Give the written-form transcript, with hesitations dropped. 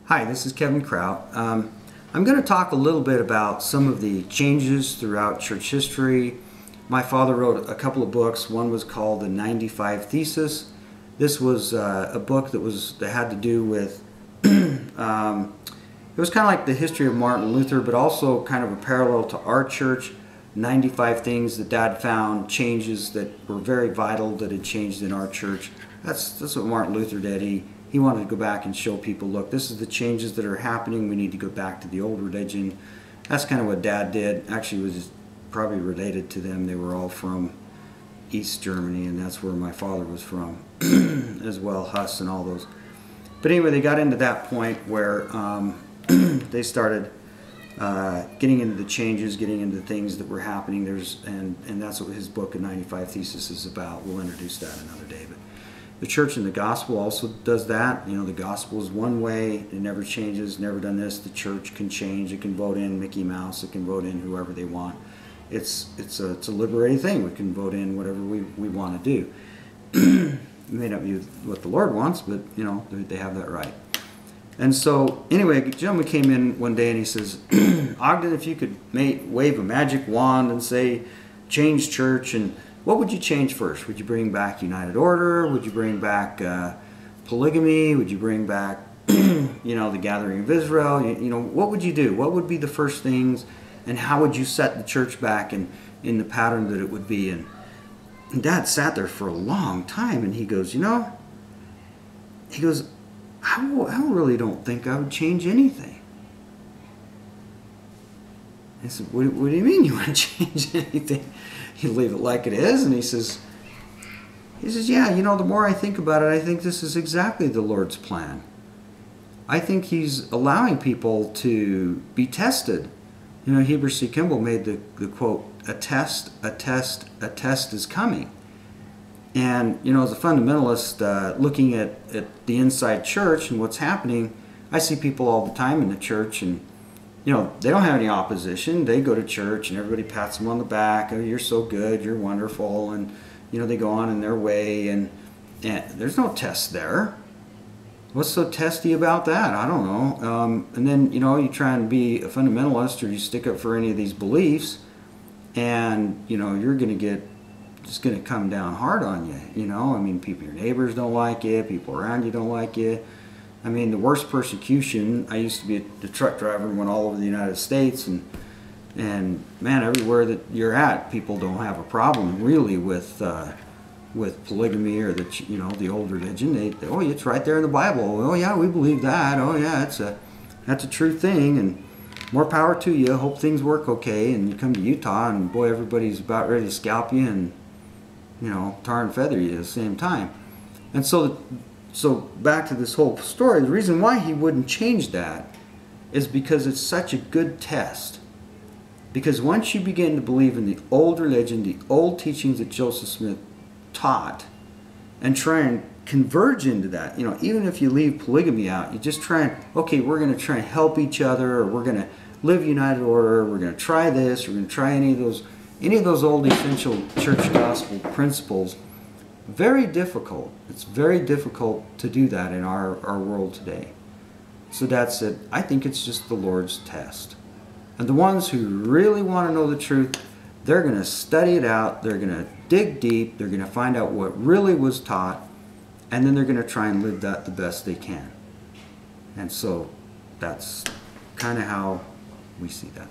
Hi, this is Kevin Kraut. I'm going to talk a little bit about some of the changes throughout church history. My father wrote a couple of books. One was called The 95 Thesis. This was a book that had to do with it was kind of like the history of Martin Luther, but also kind of a parallel to our church. 95 things that Dad found, changes that were very vital that had changed in our church. That's what Martin Luther did. He wanted to go back and show people, look, this is the changes that are happening. We need to go back to the old religion. That's kind of what Dad did. Actually, it was probably related to them. They were all from East Germany, and that's where my father was from as well, Huss and all those. But anyway, they got into that point where they started getting into the changes, getting into the things that were happening. And that's what his book, The 95 Thesis, is about. We'll introduce that another day. But the church and the gospel also does that. You know, the gospel is one way. It never changes, never done this. The church can change. It can vote in Mickey Mouse. It can vote in whoever they want. It's a liberating thing. We can vote in whatever we want to do. It may not be what the Lord wants, but, you know, they have that right. And so, anyway, a gentleman came in one day and he says, Ogden, if you could wave a magic wand and say, change church, and what would you change first? Would you bring back United Order? Would you bring back polygamy? Would you bring back, you know, the gathering of Israel? You know, what would you do? What would be the first things? And how would you set the church back in the pattern that it would be in? And Dad sat there for a long time and he goes, you know, I really don't think I would change anything. I said, what do you mean you want to change anything? You leave it like it is? And he says, yeah, you know, the more I think about it, I think this is exactly the Lord's plan. I think He's allowing people to be tested. You know, Heber C. Kimball made the quote, a test is coming. And, you know, as a fundamentalist, looking at the inside church and what's happening, I see people all the time in the church and, you know, they don't have any opposition. They go to church and everybody pats them on the back. Oh, you're so good. You're wonderful. And, you know, they go on in their way and there's no test there. What's so testy about that? I don't know. And then, you know, you try and be a fundamentalist or you stick up for any of these beliefs and, you know, you're going to get, it's going to come down hard on you, you know. I mean, your neighbors don't like you, people around you don't like you. I mean, the worst persecution, I used to be a truck driver and went all over the United States, and man, everywhere that you're at, people don't have a problem really with polygamy or the old religion. They oh, it's right there in the Bible. Oh yeah, we believe that. Oh yeah, that's a true thing, and more power to you. Hope things work okay. And you come to Utah, and boy, everybody's about ready to scalp you and, you know, tar and feather you at the same time. And so back to this whole story, the reason why he wouldn't change that is because it's such a good test. Because once you begin to believe in the old religion, the old teachings that Joseph Smith taught, and try and converge into that, you know, even if you leave polygamy out, you just try and, okay, we're going to try and help each other, or we're going to live United Order, we're going to try this, we're going to try any of those old essential church gospel principles. Very difficult. It's very difficult to do that in our world today. So that's it. I think it's just the Lord's test. And the ones who really want to know the truth, they're going to study it out, they're going to dig deep, they're going to find out what really was taught, and then they're going to try and live that the best they can. And so that's kind of how we see that.